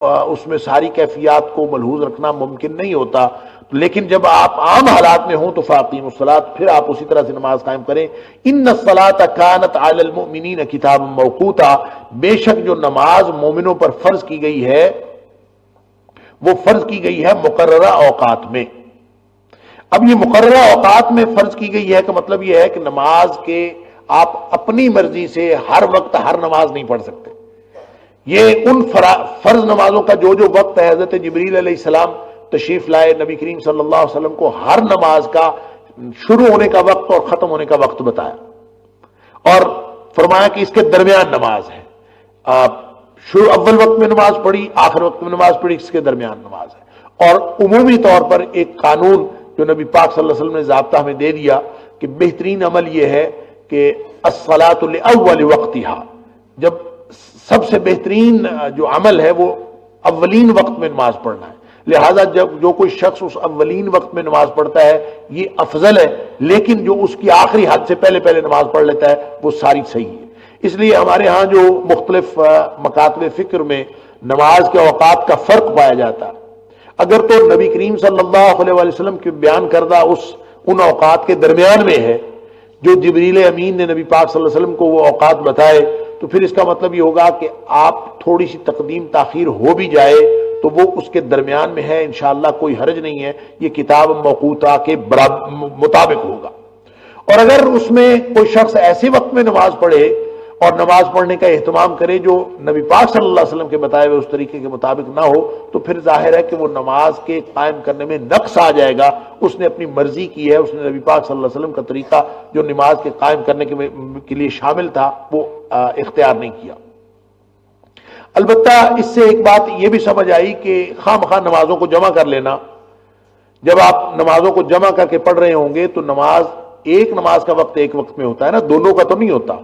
اس میں ساری کیفیات کو ملحوظ رکھنا ممکن نہیں ہوتا، لیکن جب آپ عام حالات میں ہوں تو فاقیموا الصلاۃ، پھر آپ اسی طرح سے نماز قائم کریں۔ ان الصلاۃ کانت علی المؤمنین کتابا موقوتا، بے شک جو نماز مومنوں پر فرض کی گئی ہے وہ فرض کی گئی ہے مقررہ اوقات میں۔ اب یہ مقررہ اوقات میں فرض کی گئی ہے کہ مطلب یہ ہے کہ نماز کے آپ اپنی مرضی سے ہر وقت ہر نماز نہیں پڑھ سکتے۔ یہ ان فرض نمازوں کا جو وقت ہے، حضرت جبریل علیہ السلام تشریف لائے، نبی کریم صلی اللہ علیہ وسلم کو ہر نماز کا شروع ہونے کا وقت اور ختم ہونے کا وقت بتایا، اور فرمایا کہ اس کے درمیان نماز ہے۔ آپ شروع اول وقت میں نماز پڑھی، آخر وقت میں نماز پڑھی، اس کے درمیان نماز ہے۔ اور عمومی طور پر ایک قانون جو نبی پاک صلی اللہ علیہ وسلم نے ضابطہ ہمیں دے دیا کہ بہترین عمل یہ ہے کہ الصلاۃ لأول وقتها، جب سب سے بہترین جو عمل ہے وہ اولین وقت میں نماز پڑھنا ہے، لہذا جب جو کوئی شخص اس اولین وقت میں نماز پڑھتا ہے یہ افضل ہے، لیکن جو اس کی آخری حد سے پہلے پہلے نماز پڑھ لیتا ہے وہ ساری صحیح ہے۔ اس لیے ہمارے ہاں جو مختلف مکاتب فکر میں نماز کے اوقات کا فرق پایا جاتا ہے، اگر تو نبی کریم صلی اللہ علیہ وسلم کے بیان کردہ ان اوقات کے درمیان میں ہے جو جبریل امین نے نبی پاک صلی اللہ علیہ وسلم کو وہ اوقات بتائے، تو پھر اس کا مطلب یہ ہوگا کہ آپ تھوڑی سی تقدیم تاخیر ہو بھی جائے تو وہ اس کے درمیان میں ہے، انشاءاللہ کوئی حرج نہیں ہے، یہ کتاب موقوتہ کے مطابق ہوگا۔ اور اگر اس میں کوئی شخص ایسے وقت میں نماز پڑھے اور نماز پڑھنے کا اہتمام کرے جو نبی پاک صلی اللہ علیہ وسلم کے بتائے ہوئے اس طریقے کے مطابق نہ ہو، تو پھر ظاہر ہے کہ وہ نماز کے قائم کرنے میں نقص آ جائے گا۔ اس نے اپنی مرضی کی ہے، اس نے نبی پاک صلی اللہ علیہ وسلم کا طریقہ جو نماز کے قائم کرنے کے لیے شامل تھا وہ اختیار نہیں کیا۔ البتہ اس سے ایک بات یہ بھی سمجھ آئی کہ خواہ مخواہ نمازوں کو جمع کر لینا، جب آپ نمازوں کو جمع کر کے پڑھ رہے ہوں گے تو ایک نماز کا وقت ایک وقت میں ہوتا ہے نا، دونوں کا تو نہیں ہوتا۔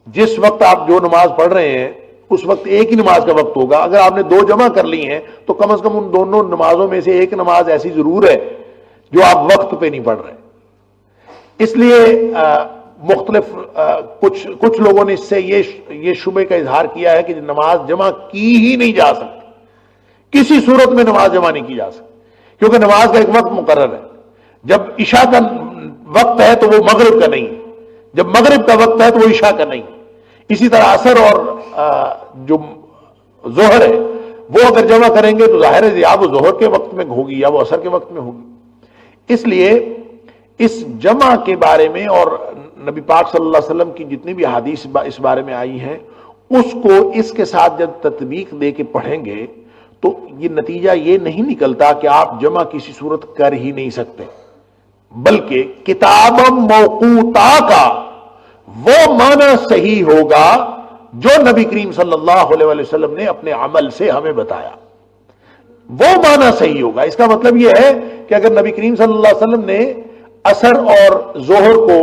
جس وقت آپ جو نماز پڑھ رہے ہیں اس وقت ایک ہی نماز کا وقت ہوگا، اگر آپ نے دو جمع کر لی ہیں تو کم از کم ان دونوں نمازوں میں سے ایک نماز ایسی ضرور ہے جو آپ وقت پہ نہیں پڑھ رہے۔ اس لیے مختلف کچھ لوگوں نے اس سے یہ شبہ کا اظہار کیا ہے کہ نماز جمع کی ہی نہیں جا سکتی، کسی صورت میں نماز جمع نہیں کی جا سکتی، کیونکہ نماز کا ایک وقت مقرر ہے۔ جب عشاء کا وقت ہے تو وہ مغرب کا نہیں ہے، جب مغرب کا وقت ہے تو وہ عشاء کا نہیں ہے۔ اسی طرح عصر اور جو ظہر ہے وہ اگر جمع کریں گے تو ظاہر ہے یا وہ ظہر کے وقت میں ہوگی یا وہ عصر کے وقت میں ہوگی۔ اس لیے اس جمع کے بارے میں اور نبی پاک صلی اللہ علیہ وسلم کی جتنی بھی حدیث اس بارے میں آئی ہیں اس کو اس کے ساتھ جب تطبیق دے کے پڑھیں گے تو یہ نتیجہ یہ نہیں نکلتا کہ آپ جمع کسی صورت کر ہی نہیں سکتے، بلکہ کتاب موقوتا کا وہ معنی صحیح ہوگا جو نبی کریم صلی اللہ علیہ وسلم نے اپنے عمل سے ہمیں بتایا، وہ معنی صحیح ہوگا۔ اس کا مطلب یہ ہے کہ اگر نبی کریم صلی اللہ علیہ وسلم نے عصر اور ظہر کو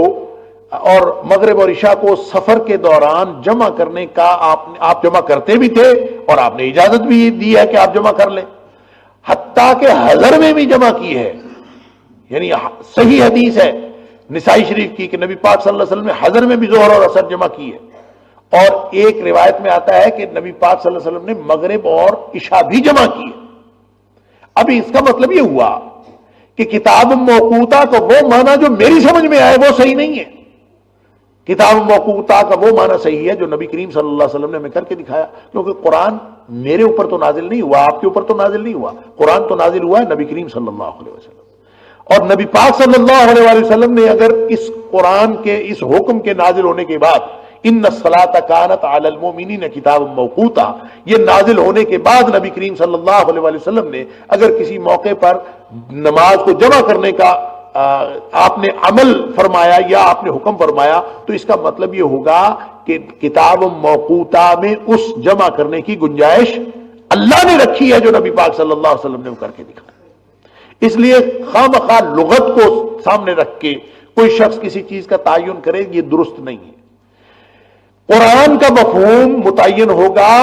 اور مغرب اور عشاء کو سفر کے دوران جمع کرنے کا آپ جمع کرتے بھی تھے اور آپ نے اجازت بھی دی ہے کہ آپ جمع کر لیں، حتیٰ کہ حضر میں بھی جمع کی ہے، یعنی صحیح حدیث ہے نسائی شریف کی کہ نبی پاک صلی اللہ علیہ وسلم نے حضر میں بھی ظہر اور عصر جمع کی ہے، اور ایک روایت میں آتا ہے کہ نبی پاک صلی اللہ علیہ وسلم نے مغرب اور عشاء بھی جمع کی ہے۔ ابھی اس کا مطلب یہ ہوا کہ کتاب موقوتا کا وہ معنی جو میری سمجھ میں آئے وہ صحیح نہیں ہے، کتاب موقوتا کا وہ معنی صحیح ہے جو نبی کریم صلی اللہ علیہ وسلم نے ہمیں کر کے دکھایا، کیونکہ قرآن میرے اوپر تو نازل نہیں ہوا، آپ کے اوپر تو نازل نہیں ہوا، قرآن تو نازل ہوا ہے نبی کریم صلی اللہ علیہ وسلم، اور نبی پاک صلی اللہ علیہ وسلم نے اگر اس قرآن کے اس حکم کے نازل ہونے کے بعد ان الصلاۃ کانت علی المؤمنین کتاب موقوتا، یہ نازل ہونے کے بعد نبی کریم صلی اللہ علیہ وسلم نے اگر کسی موقع پر نماز کو جمع کرنے کا آپ نے عمل فرمایا یا آپ نے حکم فرمایا تو اس کا مطلب یہ ہوگا کہ کتاب موقوتا میں اس جمع کرنے کی گنجائش اللہ نے رکھی ہے جو نبی پاک صلی اللہ علیہ وسلم نے کر کے دکھایا۔ اس لیے خواہ مخواہ لغت کو سامنے رکھ کے کوئی شخص کسی چیز کا تعین کرے یہ درست نہیں ہے۔ قرآن کا مفہوم متعین ہوگا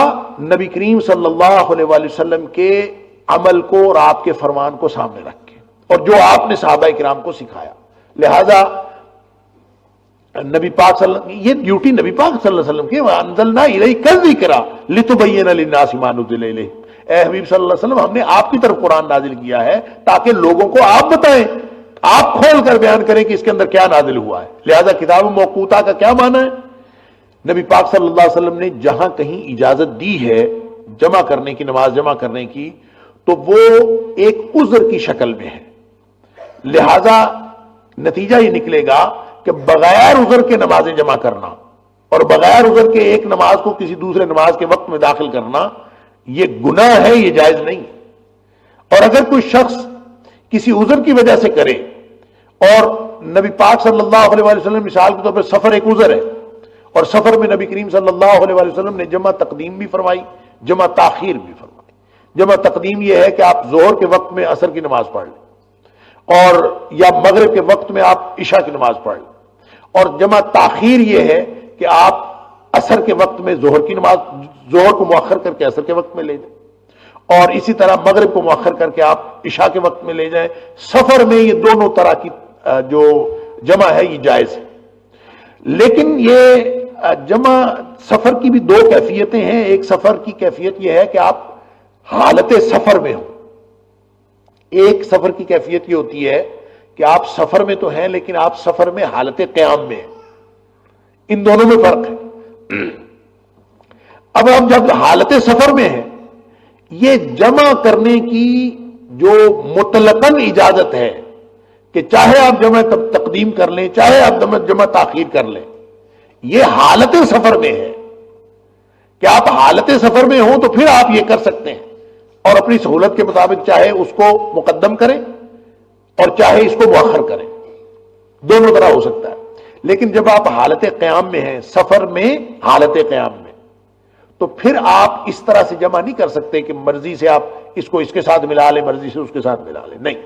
نبی کریم صلی اللہ علیہ وسلم کے عمل کو اور آپ کے فرمان کو سامنے رکھ کے، اور جو آپ نے صحابہ کرام کو سکھایا، لہذا نبی پاک صلی اللہ یہ ڈیوٹی نبی پاک صلی اللہ علیہ وسلم کی، وَأَنزَلْنَا إِلَيْكَ الذِّكْرَ لِتُبَيِّنَ لِلنَّاسِ مَا نُزِّلَ إِلَيْهِمْ، اے حبیب صلی اللہ علیہ وسلم ہم نے آپ کی طرف قرآن نازل کیا ہے تاکہ لوگوں کو آپ بتائیں، آپ کھول کر بیان کریں کہ اس کے اندر کیا نازل ہوا ہے۔ لہذا کتاب موقوتا کا کیا معنی ہے؟ نبی پاک صلی اللہ علیہ وسلم نے جہاں کہیں اجازت دی ہے جمع کرنے کی، نماز جمع کرنے کی، تو وہ ایک عذر کی شکل میں ہے، لہذا نتیجہ یہ نکلے گا کہ بغیر عذر کے نمازیں جمع کرنا اور بغیر عذر کے ایک نماز کو کسی دوسرے نماز کے وقت میں داخل کرنا یہ گناہ ہے، یہ جائز نہیں۔ اور اگر کوئی شخص کسی عذر کی وجہ سے کرے، اور نبی پاک صلی اللہ علیہ وآلہ وسلم مثال کے طور پر سفر ایک عذر ہے، اور سفر میں نبی کریم صلی اللہ علیہ وآلہ وسلم نے جمع تقدیم بھی فرمائی، جمع تاخیر بھی فرمائی۔ جمع تقدیم یہ ہے کہ آپ ظہر کے وقت میں عصر کی نماز پڑھ لیں، اور یا مغرب کے وقت میں آپ عشاء کی نماز پڑھ لیں، اور جمع تاخیر یہ ہے کہ آپ عصر کے وقت میں ظہر کی نماز، ظہر کو مؤخر کر کے عصر کے وقت میں لے جائیں، اور اسی طرح مغرب کو مؤخر کر کے آپ عشاء کے وقت میں لے جائیں۔ سفر میں یہ دونوں طرح کی جو جمع ہے یہ جائز ہے، لیکن یہ جمع سفر کی بھی دو کیفیتیں ہیں۔ ایک سفر کی کیفیت یہ ہے کہ آپ حالت سفر میں ہوں، ایک سفر کی کیفیت یہ ہوتی ہے کہ آپ سفر میں تو ہیں لیکن آپ سفر میں حالت قیام میں ہیں، ان دونوں میں فرق ہے۔ اب ہم جب حالت سفر میں ہیں، یہ جمع کرنے کی جو مطلقاً اجازت ہے کہ چاہے آپ جمع تقدیم کر لیں چاہے آپ جمع تاخیر کر لیں، یہ حالت سفر میں ہے کہ آپ حالت سفر میں ہوں تو پھر آپ یہ کر سکتے ہیں، اور اپنی سہولت کے مطابق چاہے اس کو مقدم کریں اور چاہے اس کو مؤخر کریں، دونوں طرح ہو سکتا ہے۔ لیکن جب آپ حالت قیام میں ہیں، سفر میں حالت قیام میں، تو پھر آپ اس طرح سے جمع نہیں کر سکتے کہ مرضی سے آپ اس کو اس کے ساتھ ملا لیں، مرضی سے اس کے ساتھ ملا لیں، نہیں۔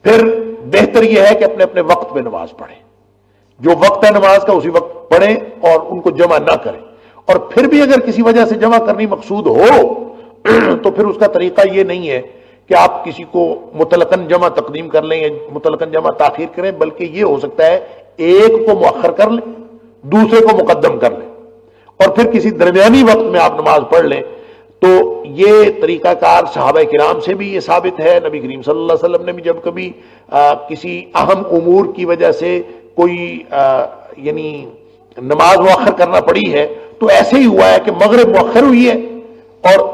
پھر بہتر یہ ہے کہ اپنے اپنے وقت میں نماز پڑھیں، جو وقت ہے نماز کا اسی وقت پڑھیں اور ان کو جمع نہ کریں۔ اور پھر بھی اگر کسی وجہ سے جمع کرنی مقصود ہو تو پھر اس کا طریقہ یہ نہیں ہے کہ آپ کسی کو مطلقاً جمع تقدیم کر لیں یا مطلقاً جمع تاخیر کریں، بلکہ یہ ہو سکتا ہے ایک کو مؤخر کر لیں، دوسرے کو مقدم کر لیں، اور پھر کسی درمیانی وقت میں آپ نماز پڑھ لیں۔ تو یہ طریقہ کار صحابہ کرام سے بھی یہ ثابت ہے۔ نبی کریم صلی اللہ علیہ وسلم نے بھی جب کبھی کسی اہم امور کی وجہ سے کوئی یعنی نماز مؤخر کرنا پڑی ہے تو ایسے ہی ہوا ہے کہ مغرب مؤخر ہوئی ہے اور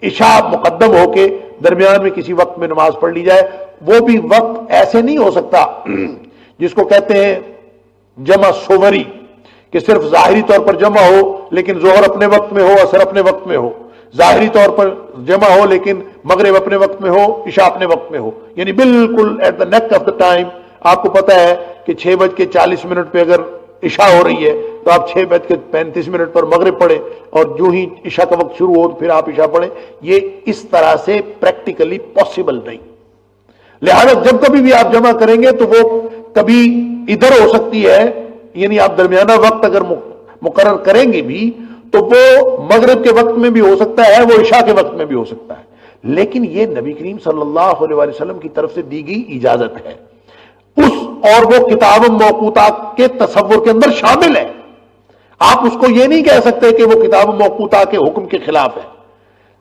عشاء مقدم ہو کے درمیان میں کسی وقت میں نماز پڑھ لی جائے۔ وہ بھی وقت ایسے نہیں ہو سکتا جس کو کہتے ہیں جمع صوری، کہ صرف ظاہری طور پر جمع ہو لیکن ظہر اپنے وقت میں ہو، عصر اپنے وقت میں ہو، ظاہری طور پر جمع ہو لیکن مغرب اپنے وقت میں ہو، عشاء اپنے وقت میں ہو، یعنی بالکل at the neck of the time. آپ کو پتا ہے کہ 6:40 پہ اگر عشاء ہو رہی ہے تو آپ 6:35 پر مغرب پڑھیں، اور جو ہی عشاء کا وقت شروع ہو تو پھر آپ عشاء پڑھیں۔ یہ اس طرح سے پریکٹیکلی پاسبل نہیں، لہذا جب کبھی بھی آپ جمع کریں گے تو وہ کبھی ادھر ہو سکتی ہے، یعنی آپ درمیانہ وقت اگر مقرر کریں گے بھی تو وہ مغرب کے وقت میں بھی ہو سکتا ہے، وہ عشاء کے وقت میں بھی ہو سکتا ہے، لیکن یہ نبی کریم صلی اللہ علیہ وآلہ وسلم کی طرف سے دی گئی اجازت ہے، اور وہ کتاب موقوتا کے تصور کے اندر شامل ہے۔ آپ اس کو یہ نہیں کہہ سکتے کہ وہ کتاب موقوتا کے حکم کے خلاف ہے۔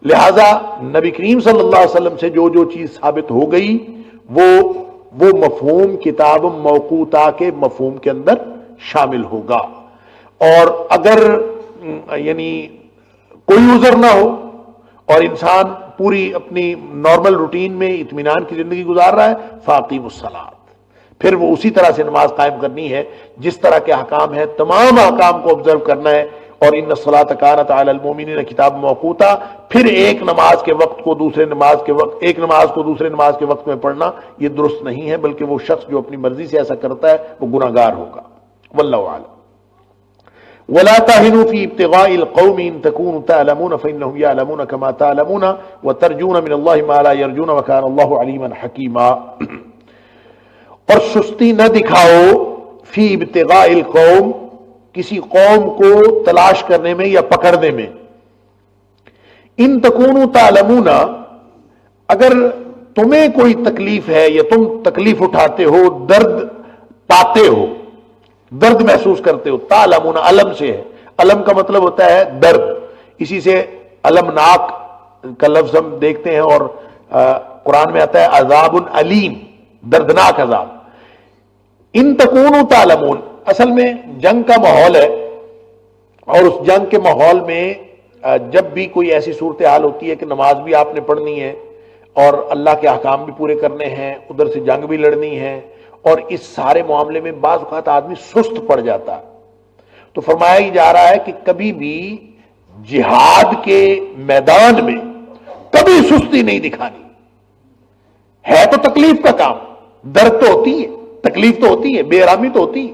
لہذا نبی کریم صلی اللہ علیہ وسلم سے جو چیز ثابت ہو گئی وہ مفہوم کتاب موقوتا کے مفہوم کے اندر شامل ہوگا۔ اور اگر یعنی کوئی عذر نہ ہو اور انسان پوری اپنی نارمل روٹین میں اطمینان کی زندگی گزار رہا ہے، فاقیم الصلاۃ، پھر وہ اسی طرح سے نماز قائم کرنی ہے جس طرح کے احکام ہیں، تمام احکام کو آبزرو کرنا ہے۔ اور ان الصلاۃ کانت علی المؤمنین کتاب موقوتا، پھر ایک نماز کے وقت کو دوسرے نماز کے وقت، ایک نماز کو دوسرے نماز کے وقت میں پڑھنا یہ درست نہیں ہے، بلکہ وہ شخص جو اپنی مرضی سے ایسا کرتا ہے وہ گناہ گار ہوگا۔ واللہ اعلم۔ ولا تهنوا في ابتغاء القوم ان تكونوا تعلمون فانهم يعلمون كما تعلمون وترجون من الله ما لا يرجون وكان الله عليما حكيما۔ اور سستی نہ دکھاؤ فی ابتغاء القوم، کسی قوم کو تلاش کرنے میں یا پکڑنے میں، ان تکونوا تعلمون، اگر تمہیں کوئی تکلیف ہے یا تم تکلیف اٹھاتے ہو، درد پاتے ہو، درد محسوس کرتے ہو، تعلمون علم سے ہے، علم کا مطلب ہوتا ہے درد، اسی سے علمناک کا لفظ ہم دیکھتے ہیں اور قرآن میں آتا ہے عذاب علیم، دردناک عذاب. ان تکونوا تعلمون، اصل میں جنگ کا ماحول ہے، اور اس جنگ کے ماحول میں جب بھی کوئی ایسی صورتحال ہوتی ہے کہ نماز بھی آپ نے پڑھنی ہے اور اللہ کے احکام بھی پورے کرنے ہیں، ادھر سے جنگ بھی لڑنی ہے، اور اس سارے معاملے میں بعض اوقات آدمی سست پڑ جاتا، تو فرمایا ہی جا رہا ہے کہ کبھی بھی جہاد کے میدان میں کبھی سستی نہیں دکھانی. ہے تو تکلیف کا کام، درد تو ہوتی ہے، تکلیف تو ہوتی ہے، بے آرامی تو ہوتی ہے،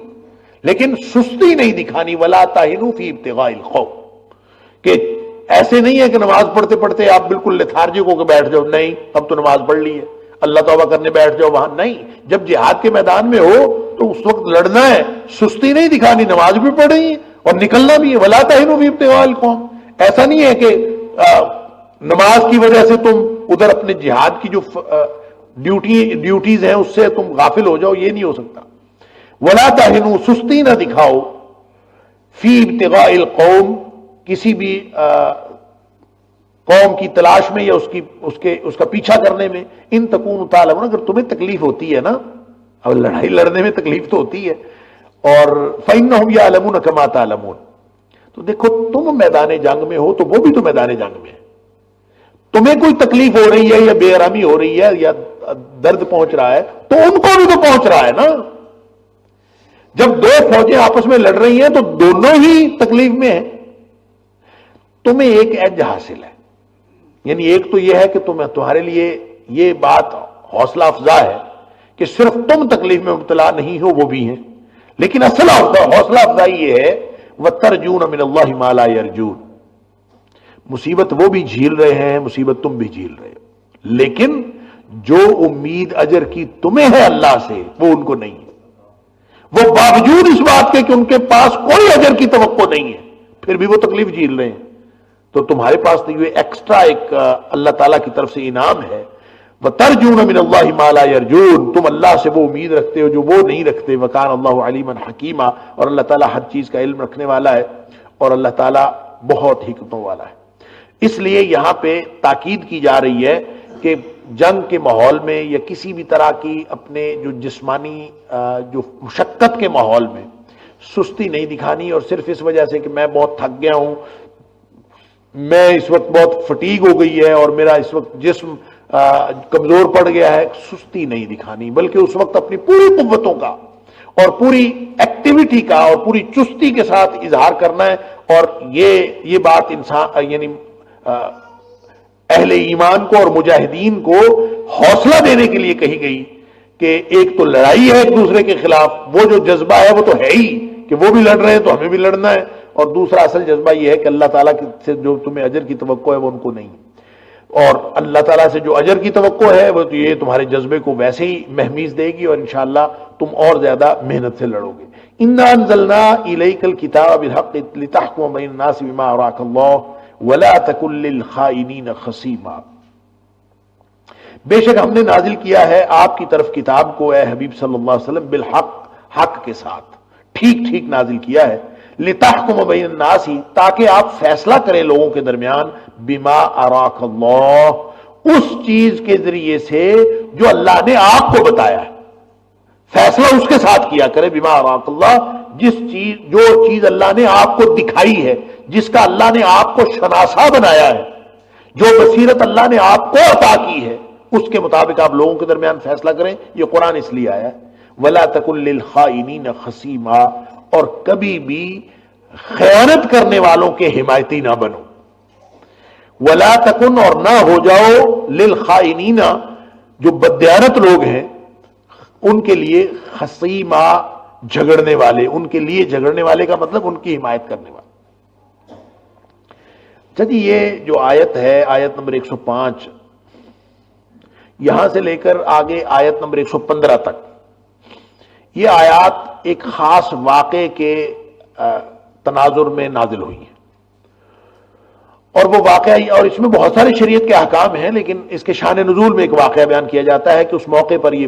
لیکن سستی نہیں دکھانی. ولا تہنوا فی ابتغاء القوم، کہ ایسے نہیں ہے کہ نماز پڑھتے پڑھتے آپ بالکل لیتھارجک ہو کے بیٹھ جاؤ، نہیں اب تو نماز پڑھ لی ہے اللہ توبہ کرنے بیٹھ جاؤ وہاں. نہیں، جب جہاد کے میدان میں ہو تو اس وقت لڑنا ہے، سستی نہیں دکھانی، نماز بھی پڑھنی ہے اور نکلنا بھی ہے. ولا تہنوا فی ابتغاء القوم، ایسا نہیں ہے کہ نماز کی وجہ سے تم ادھر اپنے جہاد کی جو ڈیوٹیز ہیں اس سے تم غافل ہو جاؤ، یہ نہیں ہو سکتا. ولا تہنوا، سستی نہ دکھاؤ، فی ابتغاء القوم، کسی بھی قوم کی تلاش میں یا اس کا پیچھا کرنے میں. ان تکونوا تعلمون، اگر تمہیں تکلیف ہوتی ہے نا، اب لڑائی لڑنے میں تکلیف تو ہوتی ہے، اور فإنهم يعلمون كما تعلمون، تو دیکھو تم میدان جنگ میں ہو تو وہ بھی تو میدان جنگ میں ہے. تمہیں کوئی تکلیف ہو رہی ہے یا بے آرامی ہو رہی ہے یا درد پہنچ رہا ہے تو ان کو بھی تو پہنچ رہا ہے نا. جب دو فوجیں آپس میں لڑ رہی ہیں تو دونوں ہی تکلیف میں ہیں. تمہیں ایک ایج حاصل ہے، یعنی ایک تو یہ ہے کہ تمہارے لیے یہ بات حوصلہ افزا ہے کہ صرف تم تکلیف میں مبتلا نہیں ہو، وہ بھی ہیں. لیکن اصل حوصلہ افزائی یہ ہے وَتَرْجُونَ مِنَ اللَّهِ مَا لَا يَرْجُونَ، مصیبت وہ بھی جھیل رہے ہیں، مصیبت تم بھی جھیل رہے ہو، لیکن جو امید اجر کی تمہیں ہے اللہ سے وہ ان کو نہیں ہے. وہ باوجود اس بات کے کہ ان کے پاس کوئی اجر کی توقع نہیں ہے پھر بھی وہ تکلیف جھیل رہے ہیں. تو تمہارے پاس تو یہ ایکسٹرا ایک اللہ تعالیٰ کی طرف سے انعام ہے. وَتَرْجُونَ مِنَ اللَّهِ مَا لَا يَرْجُونَ، تم اللہ سے وہ امید رکھتے ہو جو وہ نہیں رکھتے. وَكَانَ اللَّهُ عَلِيمًا حَكِيمًا، اور اللہ تعالیٰ ہر چیز کا علم رکھنے والا ہے اور اللہ تعالیٰ بہت حکمتوں والا ہے. اس لیے یہاں پہ تاکید کی جا رہی ہے کہ جنگ کے ماحول میں یا کسی بھی طرح کی اپنے جو جسمانی جو مشقت کے ماحول میں سستی نہیں دکھانی، اور صرف اس وجہ سے کہ میں بہت تھک گیا ہوں، میں اس وقت بہت فٹیگ ہو گئی ہے اور میرا اس وقت جسم کمزور پڑ گیا ہے، سستی نہیں دکھانی، بلکہ اس وقت اپنی پوری قوتوں کا اور پوری ایکٹیویٹی کا اور پوری چستی کے ساتھ اظہار کرنا ہے. اور یہ بات انسان یعنی اہل ایمان کو اور مجاہدین کو حوصلہ دینے کے لیے کہی گئی کہ ایک تو لڑائی ہے ایک دوسرے کے خلاف، وہ جو جذبہ ہے وہ تو ہے ہی کہ وہ بھی لڑ رہے ہیں تو ہمیں بھی لڑنا ہے، اور دوسرا اصل جذبہ یہ ہے کہ اللہ تعالیٰ سے جو تمہیں اجر کی توقع ہے وہ ان کو نہیں، اور اللہ تعالیٰ سے جو اجر کی توقع ہے وہ تو یہ تمہارے جذبے کو ویسے ہی مہمیز دے گی، اور انشاءاللہ تم اور زیادہ محنت سے لڑو گے. اِنَّا أَنزَلْنَا إِلَيْكَ الْكِتَابَ بِالْحَقِّ لِتَحْكُمَ بَيْنَ النَّاسِ بِمَا أَرَاكَ اللَّهُ وَلَا تَكُن لِّلْخَائِنِينَ خَصِيمًا، بے شک ہم نے نازل کیا ہے آپ کی طرف کتاب کو اے حبیب صلی اللہ علیہ وسلم بالحق، حق کے ساتھ، ٹھیک ٹھیک نازل کیا ہے. لِتَحْكُمَ بَيْنَ النَّاسِ، تاکہ آپ فیصلہ کریں لوگوں کے درمیان، بِمَا أَرَاكَ اللَّهُ، اس چیز کے ذریعے سے جو اللہ نے آپ کو بتایا ہے، فیصلہ اس کے ساتھ کیا کرے. بِمَا أَرَاكَ اللَّهُ، جو چیز اللہ نے آپ کو دکھائی ہے، جس کا اللہ نے آپ کو شناسا بنایا ہے، جو بصیرت اللہ نے آپ کو عطا کی ہے، اس کے مطابق آپ لوگوں کے درمیان فیصلہ کریں. یہ قرآن اس لیے آیا ہے. وَلَا تَكُن لِّلْخَائِنِينَ خَصِيمًا، اور کبھی بھی خیانت کرنے والوں کے حمایتی نہ بنو. وَلَا تَكُن، اور نہ ہو جاؤ، لِّلْخَائِنِينَ، جو بددیانت لوگ ہیں ان کے لیے، خصیما، جھگڑنے والے، ان کے لیے جھگڑنے والے کا مطلب ان کی حمایت کرنے والے. جی یہ جو آیت ہے، آیت نمبر 105، یہاں سے لے کر آگے آیت نمبر 115 تک، یہ آیات ایک خاص واقعے کے تناظر میں نازل ہوئی ہیں، اور وہ واقعہ، اور اس میں بہت سارے شریعت کے احکام ہیں، لیکن اس کے شان نزول میں ایک واقعہ بیان کیا جاتا ہے کہ اس موقع پر یہ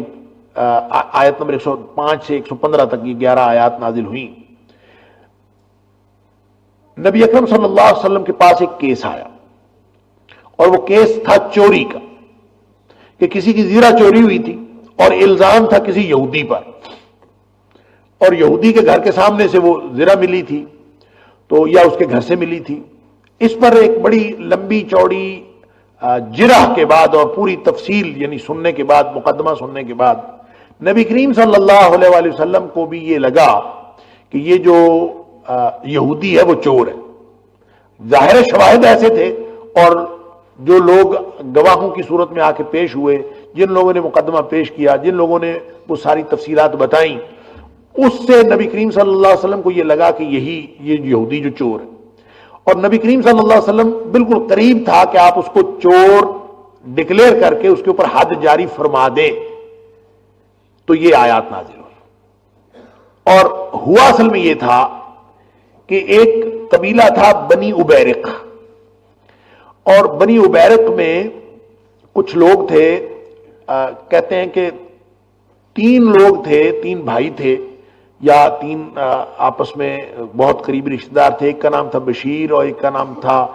آیت نمبر 105 سے 115 تک یہ 11 آیات نازل ہوئیں. نبی اکرم صلی اللہ علیہ وسلم کے پاس ایک کیس آیا، اور وہ کیس تھا چوری کا، کہ کسی کی زیرہ چوری ہوئی تھی اور الزام تھا کسی یہودی پر، اور یہودی کے گھر کے سامنے سے وہ زیرہ ملی تھی تو یا اس کے گھر سے ملی تھی۔ اس پر ایک بڑی لمبی چوڑی جرح کے بعد اور پوری تفصیل یعنی سننے کے بعد، مقدمہ سننے کے بعد، نبی کریم صلی اللہ علیہ وآلہ وسلم کو بھی یہ لگا کہ یہ جو یہودی ہے وہ چور ہے۔ ظاہر شواہد ایسے تھے اور جو لوگ گواہوں کی صورت میں آ کے پیش ہوئے، جن لوگوں نے مقدمہ پیش کیا، جن لوگوں نے وہ ساری تفصیلات بتائیں، اس سے نبی کریم صلی اللہ علیہ وسلم کو یہ لگا کہ یہ یہودی جو چور ہے، اور نبی کریم صلی اللہ علیہ وسلم بالکل قریب تھا کہ آپ اس کو چور ڈکلیئر کر کے اس کے اوپر حد جاری فرما دیں، تو یہ آیات نازل ہوئی۔ اور ہوا اصل میں یہ تھا کہ ایک قبیلہ تھا بنی عبیرق، اور بنی عبیرق میں کچھ لوگ تھے، کہتے ہیں کہ 3 لوگ تھے، 3 بھائی تھے یا 3 آپس میں بہت قریبی رشتہ دار تھے۔ ایک کا نام تھا بشیر اور ایک کا نام تھا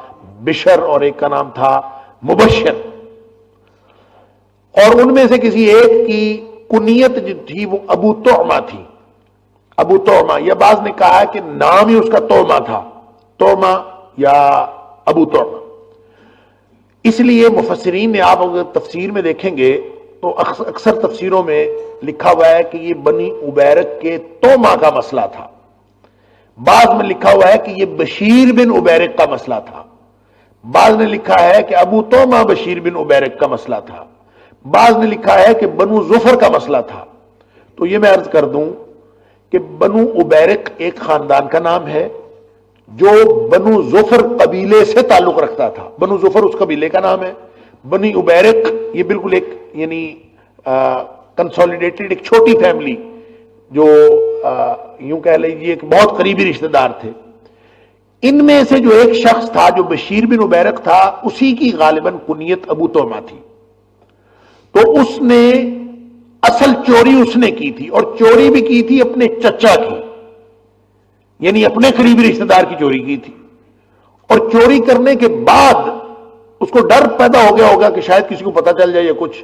بشر اور ایک کا نام تھا مبشر، اور ان میں سے کسی ایک کی کنیت جو تھی وہ ابو طعمہ تھی، ابو طعمہ، یا بعض نے کہا ہے کہ نام ہی اس کا طعمہ تھا، طعمہ یا ابو طعمہ۔ اس لیے مفسرین نے، آپ اگر تفسیر میں دیکھیں گے تو اکثر تفسیروں میں لکھا ہوا ہے کہ یہ بنی عبیرق کے طعمہ کا مسئلہ تھا، بعض میں لکھا ہوا ہے کہ یہ بشیر بن عبیرق کا مسئلہ تھا، بعض نے لکھا ہے کہ ابو طعمہ بشیر بن عبیرق کا مسئلہ تھا، بعض نے لکھا ہے کہ بنو زفر کا مسئلہ تھا۔ تو یہ میں عرض کر دوں کہ بنو عبیرق ایک خاندان کا نام ہے جو بنو زفر قبیلے سے تعلق رکھتا تھا، بنو زفر اس قبیلے کا نام ہے، بنی عبیرق یہ بالکل ایک یعنی کنسولیڈیٹڈ ایک چھوٹی فیملی جو یوں کہہ لیجیے کہ بہت قریبی رشتہ دار تھے۔ ان میں سے جو ایک شخص تھا جو بشیر بن عبیرق تھا، اسی کی غالباً کنیت ابو طعمہ تھی، تو اس نے اصل چوری اس نے کی تھی، اور چوری بھی کی تھی اپنے چچا کی، یعنی اپنے قریبی رشتہ دار کی چوری کی تھی، اور چوری کرنے کے بعد اس کو ڈر پیدا ہو گیا ہوگا کہ شاید کسی کو پتہ چل جائے یا کچھ،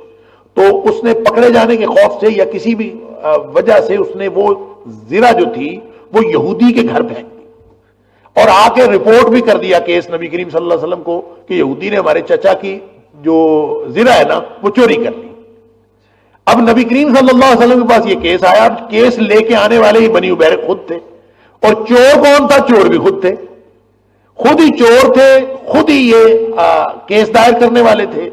تو اس نے پکڑے جانے کے خوف سے یا کسی بھی وجہ سے اس نے وہ زرہ جو تھی وہ یہودی کے گھر پھینک دی، اور آ کے رپورٹ بھی کر دیا کیس نبی کریم صلی اللہ علیہ وسلم کو کہ یہودی نے ہمارے چچا کی جو زرہ ہے نا وہ چوری کر لی۔ اب نبی کریم صلی اللہ علیہ وسلم کے پاس یہ کیس آیا، کیس لے کے آنے والے ہی بنی عبیرق خود تھے، اور چور کون تھا؟ چور بھی خود تھے، خود ہی چور تھے، خود ہی یہ کیس دائر کرنے والے تھے،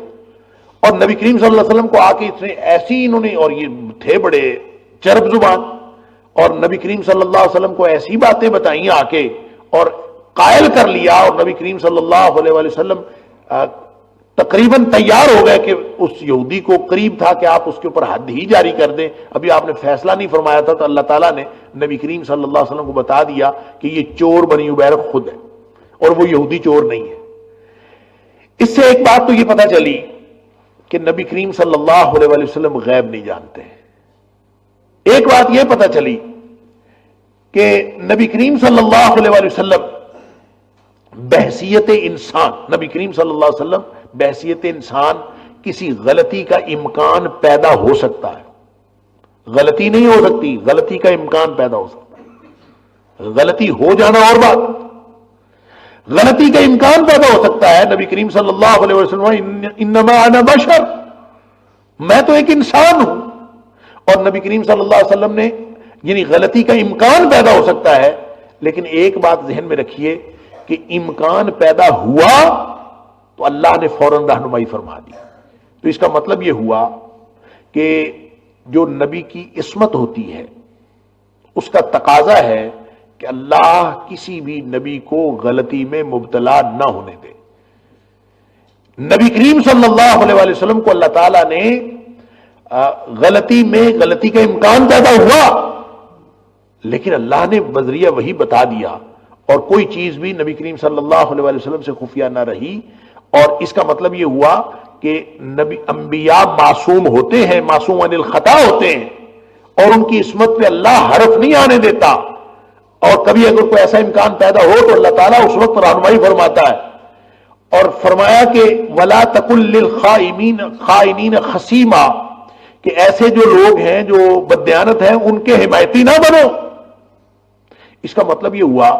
اور نبی کریم صلی اللہ علیہ وسلم کو آ کے اس نے ایسی انہوں نے، اور یہ تھے بڑے چرب زبان، اور نبی کریم صلی اللہ علیہ وسلم کو ایسی باتیں بتائیں آ کے اور قائل کر لیا، اور نبی کریم صلی اللہ علیہ وآلہ وسلم تقریباً تیار ہو گئے کہ اس یہودی کو قریب تھا کہ آپ اس کے اوپر حد ہی جاری کر دیں، ابھی آپ نے فیصلہ نہیں فرمایا تھا، تو اللہ تعالیٰ نے نبی کریم صلی اللہ علیہ وسلم کو بتا دیا کہ یہ چور بنی عبیرق خود ہے اور وہ یہودی چور نہیں ہے۔ اس سے ایک بات تو یہ پتہ چلی کہ نبی کریم صلی اللہ علیہ وآلہ وسلم غیب نہیں جانتے۔ ایک بات یہ پتہ چلی کہ نبی کریم صلی اللہ علیہ وآلہ وسلم بحیثیت انسان، نبی کریم صلی اللہ علیہ وسلم بحیثیت انسان کسی غلطی کا امکان پیدا ہو سکتا ہے، غلطی نہیں ہو سکتی، غلطی کا امکان پیدا ہو سکتا ہے، غلطی ہو جانا اور بات، غلطی کا امکان پیدا ہو سکتا ہے۔ نبی کریم صلی اللہ علیہ وسلم انما انا بشر، میں تو ایک انسان ہوں، اور نبی کریم صلی اللہ علیہ وسلم نے یعنی غلطی کا امکان پیدا ہو سکتا ہے، لیکن ایک بات ذہن میں رکھیے کہ امکان پیدا ہوا تو اللہ نے فوراً رہنمائی فرما دی۔ تو اس کا مطلب یہ ہوا کہ جو نبی کی عصمت ہوتی ہے اس کا تقاضا ہے کہ اللہ کسی بھی نبی کو غلطی میں مبتلا نہ ہونے دے۔ نبی کریم صلی اللہ علیہ وآلہ وسلم کو اللہ تعالیٰ نے غلطی کا امکان پیدا ہوا، لیکن اللہ نے بذریعہ وحی بتا دیا، اور کوئی چیز بھی نبی کریم صلی اللہ علیہ وآلہ وسلم سے خفیہ نہ رہی، اور اس کا مطلب یہ ہوا کہ انبیاء معصوم ہوتے ہیں، معصوم عن الخطا ہوتے ہیں، اور ان کی عصمت پہ اللہ حرف نہیں آنے دیتا، اور کبھی اگر کوئی ایسا امکان پیدا ہو تو اللہ تعالیٰ اس وقت رہنمائی فرماتا ہے، اور فرمایا کہ ولا تقل للخائنین خصیما، کہ ایسے جو لوگ ہیں جو بددیانت ہیں ان کے حمایتی نہ بنو۔ اس کا مطلب یہ ہوا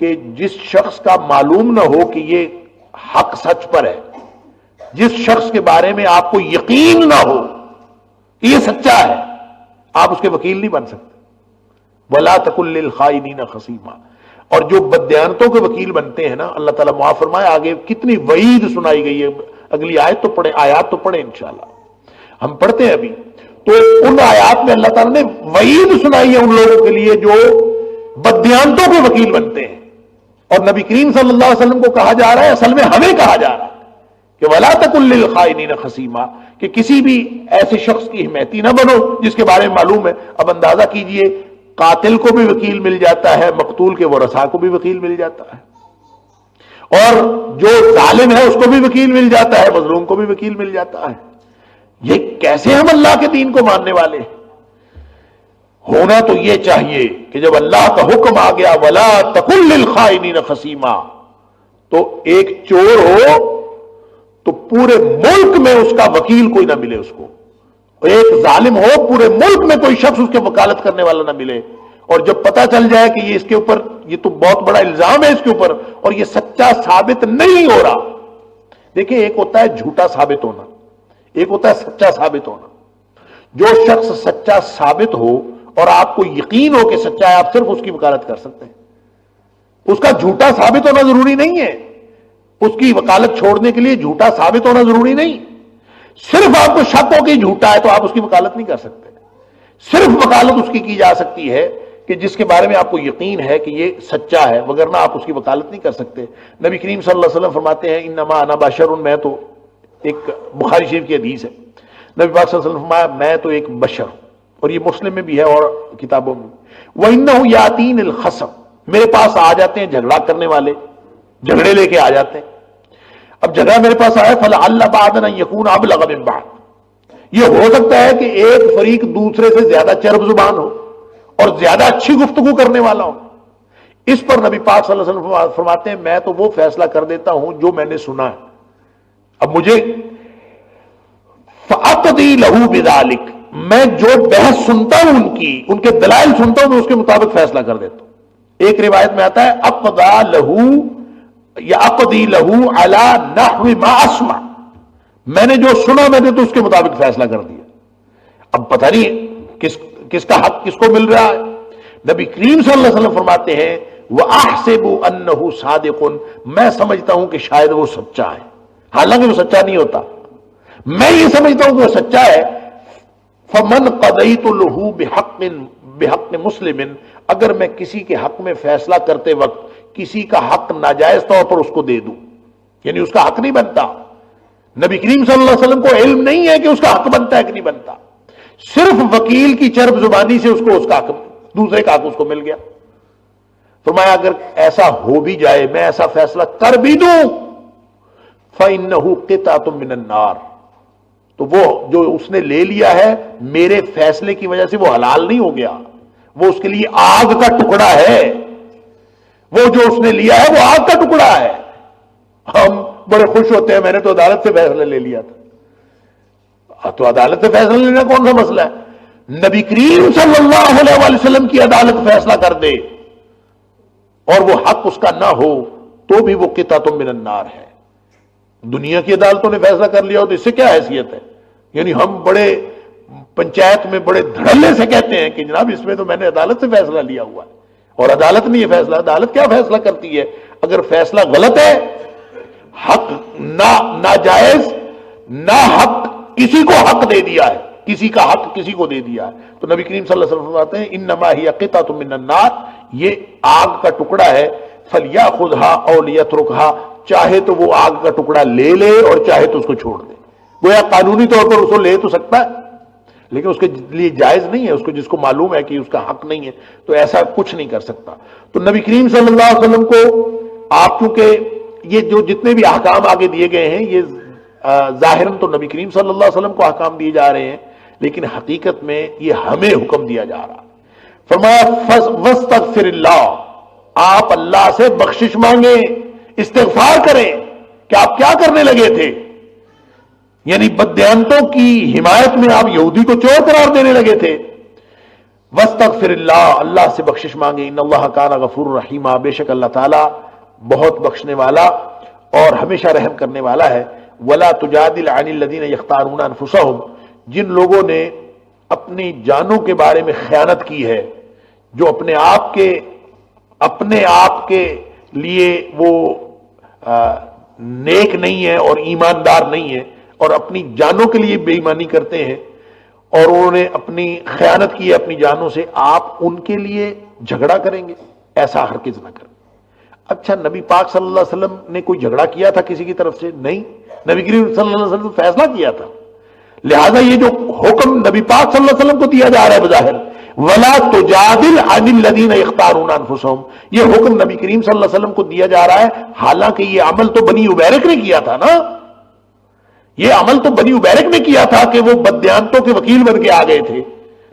کہ جس شخص کا معلوم نہ ہو کہ یہ حق سچ پر ہے، جس شخص کے بارے میں آپ کو یقین نہ ہو کہ یہ سچا ہے، آپ اس کے وکیل نہیں بن سکتے۔ ولا تقل للخائنین خصیما، اور جو بددیانتوں کے وکیل بنتے ہیں نا، اللہ تعالیٰ معاف فرمائے، آگے کتنی وعید سنائی گئی ہے، اگلی آیت تو پڑھیں، آیات تو پڑھیں انشاءاللہ، ہم پڑھتے ہیں ابھی، تو ان آیات میں اللہ تعالیٰ نے وعید سنائی ہے ان لوگوں کے لیے جو بددیانتوں کے وکیل بنتے ہیں۔ اور نبی کریم صلی اللہ علیہ وسلم کو کہا جا رہا ہے، اصل میں ہمیں کہا جا رہا ہے کہ ولا تقل للخائنین خصیما، کہ کسی بھی ایسے شخص کی حمایتی نہ بنو جس کے بارے میں معلوم ہے۔ اب اندازہ کیجئے، قاتل کو بھی وکیل مل جاتا ہے، مقتول کے ورثاء کو بھی وکیل مل جاتا ہے، اور جو ظالم ہے اس کو بھی وکیل مل جاتا ہے، مظلوم کو بھی وکیل مل جاتا ہے۔ یہ کیسے ہم اللہ کے دین کو ماننے والے ہیں؟ ہونا تو یہ چاہیے کہ جب اللہ کا حکم آ گیا ولا تقل للخائنین خصیما، تو ایک چور ہو تو پورے ملک میں اس کا وکیل کوئی نہ ملے، اس کو ایک ظالم ہو پورے ملک میں کوئی شخص اس کے وکالت کرنے والا نہ ملے، اور جب پتہ چل جائے کہ یہ اس کے اوپر، یہ تو بہت بڑا الزام ہے اس کے اوپر اور یہ سچا ثابت نہیں ہو رہا۔ دیکھیں، ایک ہوتا ہے جھوٹا ثابت ہونا، ایک ہوتا ہے سچا ثابت ہونا۔ جو شخص سچا ثابت ہو اور آپ کو یقین ہو کہ سچا ہے، آپ صرف اس کی وکالت کر سکتے ہیں۔ اس کا جھوٹا ثابت ہونا ضروری نہیں ہے، اس کی وکالت چھوڑنے کے لیے جھوٹا ثابت ہونا ضروری نہیں۔ صرف آپ کو شک ہو کہ جھوٹا ہے تو آپ اس کی وکالت نہیں کر سکتے۔ صرف وکالت اس کی جا سکتی ہے کہ جس کے بارے میں آپ کو یقین ہے کہ یہ سچا ہے، وگرنہ آپ اس کی وکالت نہیں کر سکتے۔ نبی کریم صلی اللہ علیہ وسلم فرماتے ہیں انما انا بشر، میں تو، ایک بخاری شریف کی حدیث ہے، نبی پاک صلی اللہ علیہ وسلم فرمایا میں تو ایک بشر ہوں، اور یہ مسلم میں بھی ہے اور کتابوں میں۔ وَإِنَّهُ يَأْتِينِ الْخَصَمُ، میرے پاس آ جاتے ہیں جھگڑا کرنے والے، جھگڑے لے کے آ جاتے ہیں۔ اب جھگڑا میرے پاس آیا، فَلَعَلَّ بَعْضَنَا يَكُونَ أَبْلَغَ مِنْ بَعْضٍ، یہ ہو سکتا ہے کہ ایک فریق دوسرے سے زیادہ چرب زبان ہو اور زیادہ اچھی گفتگو کرنے والا ہو۔ اس پر نبی پاک صلی اللہ علیہ وسلم فرماتے ہیں میں تو وہ فیصلہ کر دیتا ہوں جو میں نے سنا ہے، اب مجھے فَأَقْضِي لَهُ بِذَلِكَ، میں جو بحث سنتا ہوں ان کے دلائل سنتا ہوں، میں اس کے مطابق فیصلہ کر دیتا ہوں۔ ایک روایت میں آتا ہے اقضا لہو یا اقضی لہو علی نحو ما اسمع، میں نے جو سنا میں نے تو اس کے مطابق فیصلہ کر دیا۔ اب پتہ نہیں کس کا حق کس کو مل رہا ہے۔ نبی کریم صلی اللہ علیہ وسلم فرماتے ہیں وَأَحْسِبُ أَنَّهُ صَادِقٌ، میں سمجھتا ہوں کہ شاید وہ سچا ہے، حالانکہ وہ سچا نہیں ہوتا، میں یہ سمجھتا ہوں کہ وہ سچا ہے۔ فَمَنْ قَضَيْتُ لَهُ بِحَقِّ مُسْلِمٍ، اگر میں کسی کے حق میں فیصلہ کرتے وقت کسی کا حق ناجائز طور پر اس کو دے دوں، یعنی اس کا حق نہیں بنتا، نبی کریم صلی اللہ علیہ وسلم کو علم نہیں ہے کہ اس کا حق بنتا ہے کہ نہیں بنتا، صرف وکیل کی چرب زبانی سے اس کو اس کا حق، دوسرے کا حق اس کو مل گیا۔ فرمایا اگر ایسا ہو بھی جائے، میں ایسا فیصلہ کر بھی دوں، فَإِنَّهُ قِطْعَةٌ مِّنَ النَّارِ، تو وہ جو اس نے لے لیا ہے میرے فیصلے کی وجہ سے وہ حلال نہیں ہو گیا، وہ اس کے لیے آگ کا ٹکڑا ہے، وہ جو اس نے لیا ہے وہ آگ کا ٹکڑا ہے۔ ہم بڑے خوش ہوتے ہیں میں نے تو عدالت سے فیصلہ لے لیا تھا، تو عدالت سے فیصلہ لینا کون سا مسئلہ ہے؟ نبی کریم صلی اللہ علیہ وسلم کی عدالت فیصلہ کر دے اور وہ حق اس کا نہ ہو تو بھی وہ قطعۃ من النار ہے۔ دنیا کی عدالتوں نے فیصلہ کر لیا ہو تو اس سے کیا حیثیت ہے؟ یعنی ہم بڑے پنچایت میں بڑے دھڑلے سے کہتے ہیں کہ جناب اس میں تو میں نے عدالت سے فیصلہ لیا ہوا ہے، اور عدالت نہیں ہے فیصلہ، عدالت کیا فیصلہ کرتی ہے؟ اگر فیصلہ غلط ہے، حق ناجائز نہ حق کسی کو حق دے دیا ہے، کسی کا حق کسی کو دے دیا ہے، تو نبی کریم صلی اللہ علیہ وسلم فرماتے ہیں انما ہی قطعۃ من النار، یہ آگ کا ٹکڑا ہے، فلیاخذها او لیترکها، چاہے تو وہ آگ کا ٹکڑا لے لے اور چاہے تو اس کو چھوڑ دے۔ گویا قانونی طور پر اس کو لے تو سکتا ہے لیکن اس کے لیے جائز نہیں ہے، اس کو جس کو معلوم ہے کہ اس کا حق نہیں ہے تو ایسا کچھ نہیں کر سکتا۔ تو نبی کریم صلی اللہ علیہ وسلم کو آپ چونکہ یہ جو جتنے بھی احکام آگے دیے گئے ہیں یہ ظاہراً تو نبی کریم صلی اللہ علیہ وسلم کو احکام دیے جا رہے ہیں، لیکن حقیقت میں یہ ہمیں حکم دیا جا رہا ہے۔ فرمایا وَاسْتَغْفِرِ اللَّهِ، آپ اللہ سے بخشش مانگیں، استغفار کریں کہ آپ کیا کرنے لگے تھے؟ یعنی بددیانتوں کی حمایت میں آپ یہودی کو چور قرار دینے لگے تھے۔ وَاسْتَغْفِرِ اللَّهَ، اللہ سے بخشش مانگے، ان اللہ کان غفور رحیمہ، بے شک اللہ تعالیٰ بہت بخشنے والا اور ہمیشہ رحم کرنے والا ہے۔ وَلَا تُجَادِلْ عَنِ الَّذِينَ يَخْتَارُونَ أَنفُسَهُمْ، جن لوگوں نے اپنی جانوں کے بارے میں خیانت کی ہے، جو اپنے آپ کے لیے وہ نیک نہیں ہے اور ایماندار نہیں ہے، اور اپنی جانوں کے لیے بے ایمانی کرتے ہیں، اور انہوں نے اپنی خیانت کی ہے اپنی جانوں سے، آپ ان کے لیے جھگڑا کریں گے؟ ایسا ہرگز نہ کریں۔ اچھا، نبی پاک صلی اللہ علیہ وسلم نے کوئی جھگڑا کیا تھا کسی کی طرف سے؟ نہیں، نبی کریم صلی اللہ علیہ وسلم نے فیصلہ کیا تھا۔ لہذا یہ جو حکم نبی پاک صلی اللہ علیہ وسلم کو دیا جا رہا ہے بظاہر، وَلَا تُجَادِلْ عَنِ الَّذِينَ يَخْتَارُونَ أَنفُسَهُمْ، یہ حکم نبی کریم صلی اللہ علیہ وسلم کو دیا جا رہا ہے، حالانکہ یہ عمل تو بنی عبیرک نے کیا تھا نا، یہ عمل تو بنی عبیرک نے کیا تھا کہ وہ بددیانتوں کے وکیل بن کے آ گئے تھے۔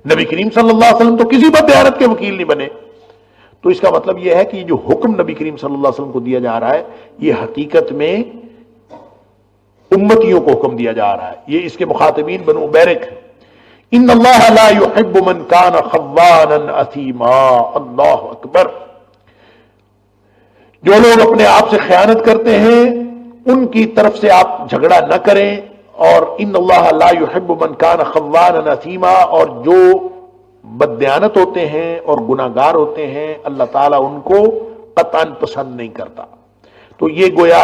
نبی کریم صلی اللہ علیہ وسلم تو کسی بددیانت کے وکیل نہیں بنے۔ تو اس کا مطلب یہ ہے کہ یہ جو حکم نبی کریم صلی اللہ علیہ وسلم کو دیا جا رہا ہے، یہ حقیقت میں امتیوں کو حکم دیا جا رہا ہے، یہ اس کے مخاطبین بنو عبیرک ہیں۔ ان اللہ لا يحب من کان خوانا اثیما، اللہ اکبر۔ جو لوگ اپنے آپ سے خیانت کرتے ہیں ان کی طرف سے آپ جھگڑا نہ کریں، اور ان اللہ لا يحب من کان خوانا اثیما، اور جو بددیانت ہوتے ہیں اور گناہگار ہوتے ہیں اللہ تعالیٰ ان کو قطعاً پسند نہیں کرتا۔ تو یہ گویا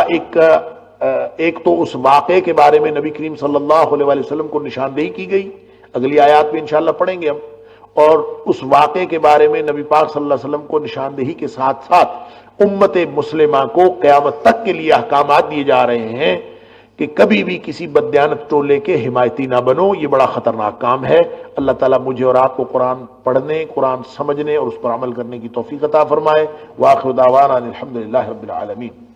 ایک تو اس واقعے کے بارے میں نبی کریم صلی اللہ علیہ وسلم کو نشاندہی کی گئی، اگلی آیات میں انشاءاللہ پڑھیں گے ہم، اور اس واقعے کے بارے میں نبی پاک صلی اللہ علیہ وسلم کو نشاندہی کے ساتھ ساتھ امت مسلمہ کو قیامت تک کے لیے احکامات دیے جا رہے ہیں کہ کبھی بھی کسی بددیانت ٹولے کے حمایتی نہ بنو، یہ بڑا خطرناک کام ہے۔ اللہ تعالیٰ مجھے اور آپ کو قرآن پڑھنے، قرآن سمجھنے اور اس پر عمل کرنے کی توفیق عطا فرمائے۔ وآخر دعوانا الحمدللہ رب العالمین۔